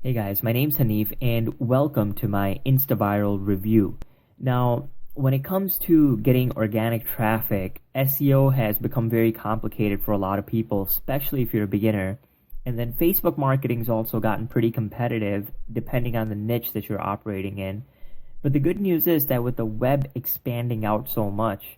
Hey guys, my name's Hanif and welcome to my InstaViral review. Now, when it comes to getting organic traffic, SEO has become very complicated for a lot of people, especially if you're a beginner. And then Facebook marketing's also gotten pretty competitive depending on the niche that you're operating in. But the good news is that with the web expanding out so much,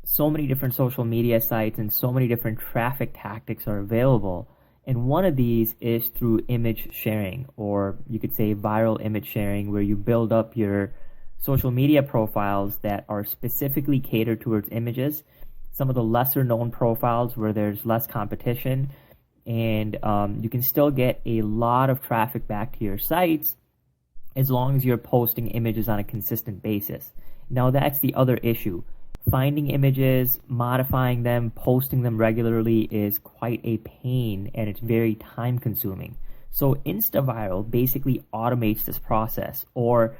so many different social media sites and so many different traffic tactics are available. And one of these is through image sharing, or you could say viral image sharing, where you build up your social media profiles that are specifically catered towards images, some of the lesser known profiles where there's less competition, and you can still get a lot of traffic back to your sites as long as you're posting images on a consistent basis. Now that's the other issue. Finding images, modifying them, posting them regularly is quite a pain, and it's very time consuming. So InstaViral basically automates this process, or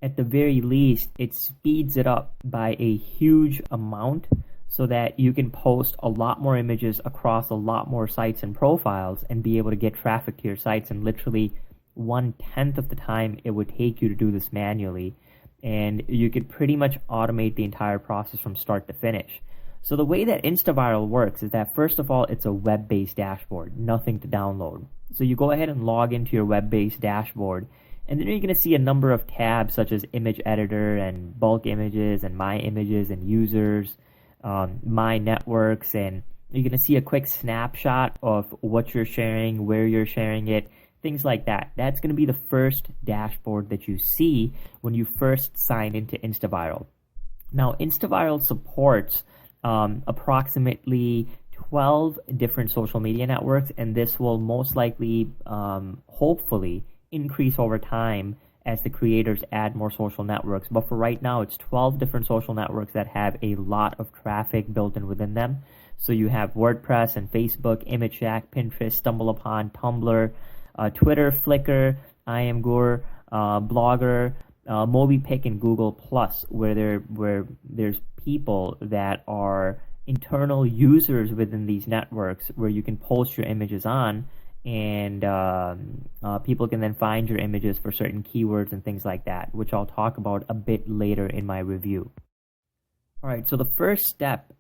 at the very least, it speeds it up by a huge amount so that you can post a lot more images across a lot more sites and profiles and be able to get traffic to your sites in literally 1/10 of the time it would take you to do this manually. And you could pretty much automate the entire process from start to finish. So the way that InstaViral works is that, first of all, it's a web-based dashboard, nothing to download. So you go ahead and log into your web-based dashboard, and then you're going to see a number of tabs such as image editor and bulk images and my images and users, my networks, and you're going to see a quick snapshot of what you're sharing, where you're sharing it, things like that. That's going to be the first dashboard that you see when you first sign into InstaViral. Now, InstaViral supports approximately 12 different social media networks, and this will most likely, hopefully, increase over time as the creators add more social networks. But for right now, it's 12 different social networks that have a lot of traffic built in within them. So you have WordPress and Facebook, ImageShack, Pinterest, StumbleUpon, Tumblr, Twitter, Flickr, IamGur, Blogger, MobiPic, and Google Plus, where there's people that are internal users within these networks where you can post your images on, and people can then find your images for certain keywords and things like that, which I'll talk about a bit later in my review. All right, so the first step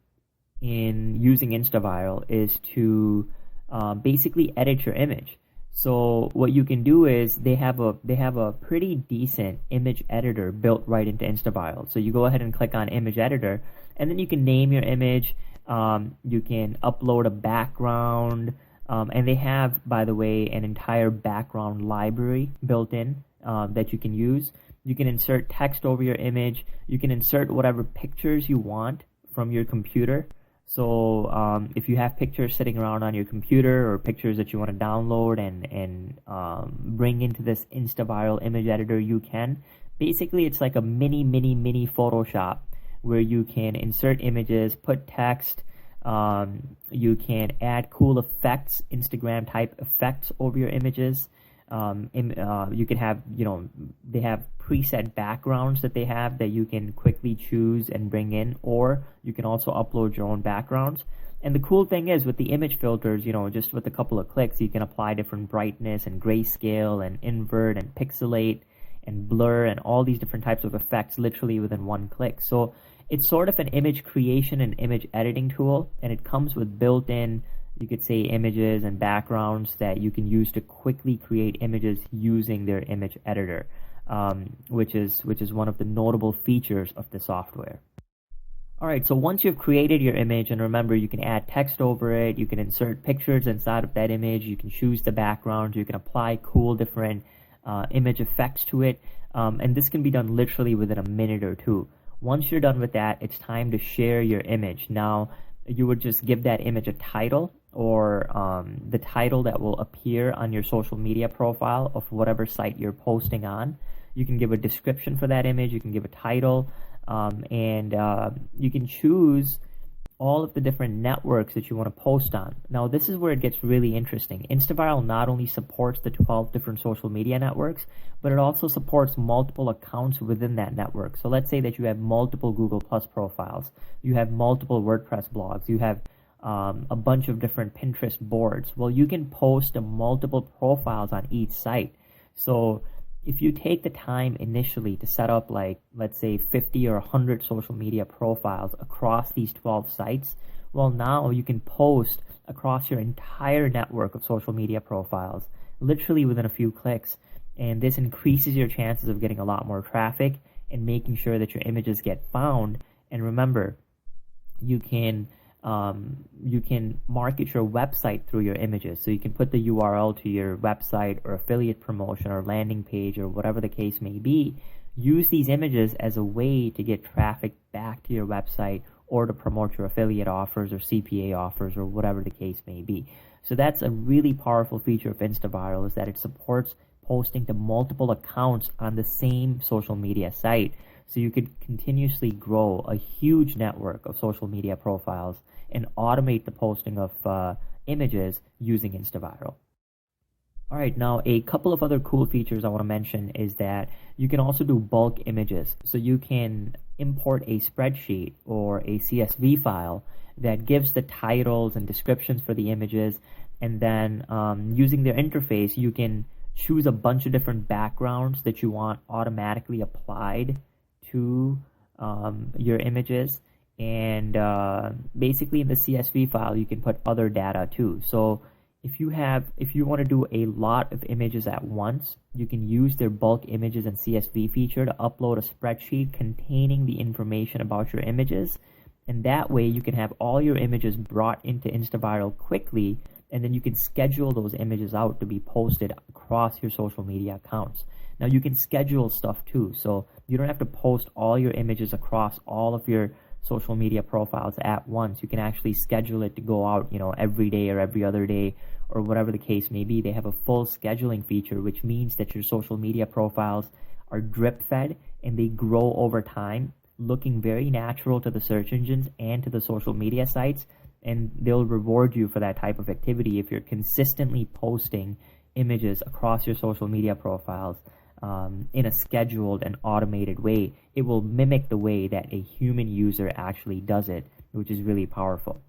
in using InstaViral is to basically edit your image. So what you can do is they have a pretty decent image editor built right into InstaViral. So you go ahead and click on image editor, and then you can name your image. You can upload a background, and they have, by the way, an entire background library built in that you can use. You can insert text over your image. You can insert whatever pictures you want from your computer. So if you have pictures sitting around on your computer or pictures that you want to download and bring into this InstaViral image editor, you can. Basically, it's like a mini Photoshop where you can insert images, put text, you can add cool effects, Instagram type effects over your images. You can have, they have preset backgrounds that they have that you can quickly choose and bring in, or you can also upload your own backgrounds. And the cool thing is with the image filters, just with a couple of clicks, you can apply different brightness and grayscale and invert and pixelate and blur and all these different types of effects literally within one click. So it's sort of an image creation and image editing tool, and it comes with built-in, you could say, images and backgrounds that you can use to quickly create images using their image editor, which is one of the notable features of the software. All right, so once you've created your image, and remember, you can add text over it, you can insert pictures inside of that image, you can choose the background, you can apply cool different image effects to it, and this can be done literally within a minute or two. Once you're done with that, it's time to share your image. Now, you would just give that image a title, or the title that will appear on your social media profile of whatever site you're posting on. You can give a description for that image, you can give a title, and you can choose all of the different networks that you want to post on. Now, this is where it gets really interesting. InstaViral not only supports the 12 different social media networks, but it also supports multiple accounts within that network. So let's say that you have multiple Google Plus profiles, you have multiple WordPress blogs, you have a bunch of different Pinterest boards. Well, you can post multiple profiles on each site. So if you take the time initially to set up, like, let's say 50 or 100 social media profiles across these 12 sites, well, now you can post across your entire network of social media profiles literally within a few clicks. And this increases your chances of getting a lot more traffic and making sure that your images get found. And remember, you can market your website through your images. So you can put the URL to your website or affiliate promotion or landing page or whatever the case may be. Use these images as a way to get traffic back to your website or to promote your affiliate offers or CPA offers or whatever the case may be. So that's a really powerful feature of InstaViral, is that it supports posting to multiple accounts on the same social media site. So you could continuously grow a huge network of social media profiles and automate the posting of images using InstaViral. All right, now a couple of other cool features I want to mention is that you can also do bulk images. So you can import a spreadsheet or a CSV file that gives the titles and descriptions for the images, and then using their interface, you can choose a bunch of different backgrounds that you want automatically applied to your images. And basically in the CSV file, you can put other data too. So if you want to do a lot of images at once, you can use their bulk images and CSV feature to upload a spreadsheet containing the information about your images. And that way you can have all your images brought into InstaViral quickly, and then you can schedule those images out to be posted across your social media accounts. Now you can schedule stuff too, so you don't have to post all your images across all of your social media profiles at once. You can actually schedule it to go out, every day or every other day or whatever the case may be. They have a full scheduling feature, which means that your social media profiles are drip fed and they grow over time, looking very natural to the search engines and to the social media sites. And they'll reward you for that type of activity if you're consistently posting images across your social media profiles in a scheduled and automated way. It will mimic the way that a human user actually does it, which is really powerful.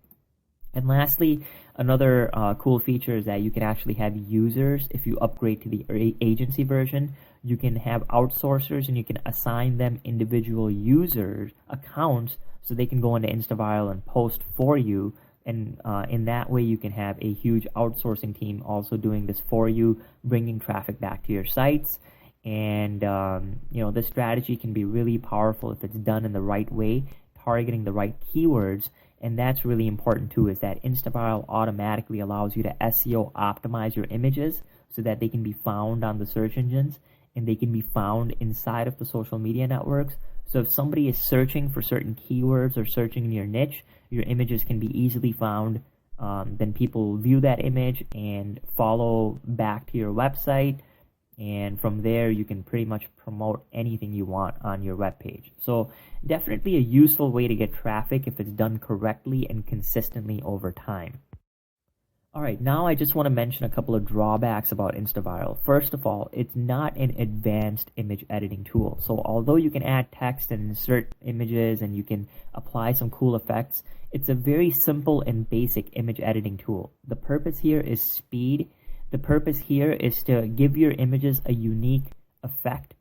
And lastly, another cool feature is that you can actually have users. If you upgrade to the agency version, you can have outsourcers and you can assign them individual users accounts so they can go into InstaViral and post for you. And in that way, you can have a huge outsourcing team also doing this for you, bringing traffic back to your sites. And this strategy can be really powerful if it's done in the right way, targeting the right keywords. And that's really important too, is that InstaViral automatically allows you to SEO optimize your images so that they can be found on the search engines and they can be found inside of the social media networks. So if somebody is searching for certain keywords or searching in your niche, your images can be easily found. Then people view that image and follow back to your website. And from there, you can pretty much promote anything you want on your web page. So definitely a useful way to get traffic if it's done correctly and consistently over time. All right, now I just want to mention a couple of drawbacks about InstaViral. First of all, it's not an advanced image editing tool. So although you can add text and insert images and you can apply some cool effects, it's a very simple and basic image editing tool. The purpose here is speed. The purpose here is to give your images a unique effect,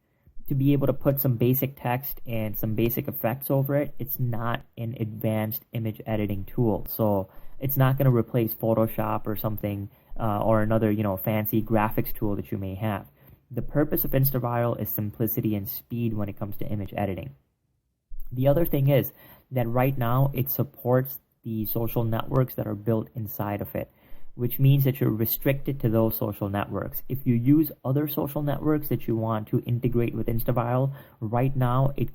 to be able to put some basic text and some basic effects over it. It's not an advanced image editing tool. So it's not going to replace Photoshop or something or another, fancy graphics tool that you may have. The purpose of InstaViral is simplicity and speed when it comes to image editing. The other thing is that right now it supports the social networks that are built inside of it, which means that you're restricted to those social networks. If you use other social networks that you want to integrate with InstaViral, right now it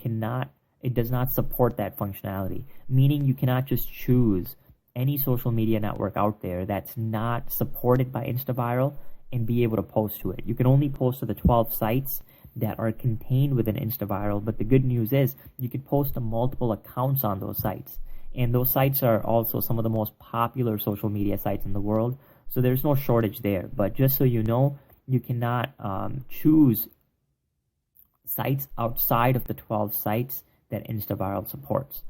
does not support that functionality, meaning you cannot just choose any social media network out there that's not supported by InstaViral and be able to post to it. You can only post to the 12 sites that are contained within InstaViral, but the good news is you can post to multiple accounts on those sites. And those sites are also some of the most popular social media sites in the world. So there's no shortage there. But just so you know, you cannot choose sites outside of the 12 sites that InstaViral supports.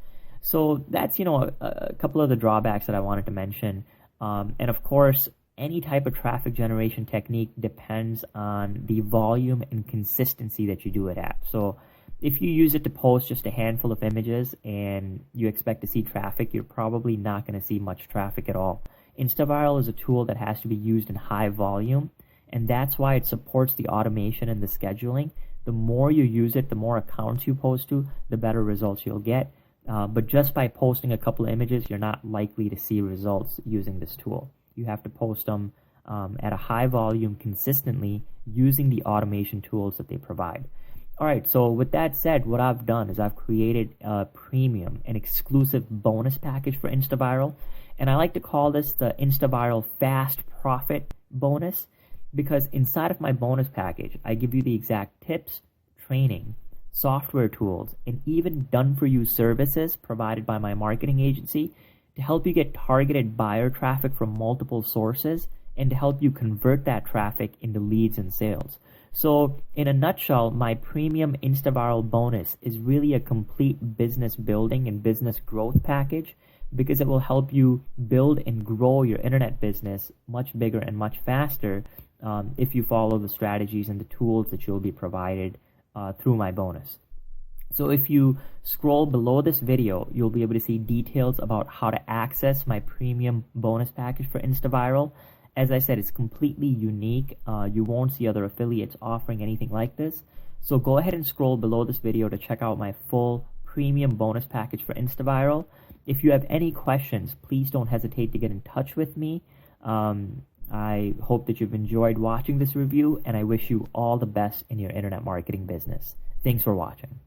So that's, a couple of the drawbacks that I wanted to mention. And of course, any type of traffic generation technique depends on the volume and consistency that you do it at. So if you use it to post just a handful of images and you expect to see traffic, you're probably not going to see much traffic at all. InstaViral is a tool that has to be used in high volume, and that's why it supports the automation and the scheduling. The more you use it, the more accounts you post to, the better results you'll get. But just by posting a couple of images, you're not likely to see results using this tool. You have to post them at a high volume consistently using the automation tools that they provide. All right, so with that said, what I've done is I've created a premium, an exclusive bonus package for InstaViral, and I like to call this the InstaViral Fast Profit Bonus, because inside of my bonus package, I give you the exact tips, training, software tools, and even done-for-you services provided by my marketing agency to help you get targeted buyer traffic from multiple sources and to help you convert that traffic into leads and sales. So in a nutshell, my premium InstaViral bonus is really a complete business building and business growth package, because it will help you build and grow your internet business much bigger and much faster if you follow the strategies and the tools that you'll be provided through my bonus. So if you scroll below this video, you'll be able to see details about how to access my premium bonus package for InstaViral. As I said, it's completely unique. You won't see other affiliates offering anything like this. So go ahead and scroll below this video to check out my full premium bonus package for InstaViral. If you have any questions, please don't hesitate to get in touch with me. I hope that you've enjoyed watching this review, and I wish you all the best in your internet marketing business. Thanks for watching.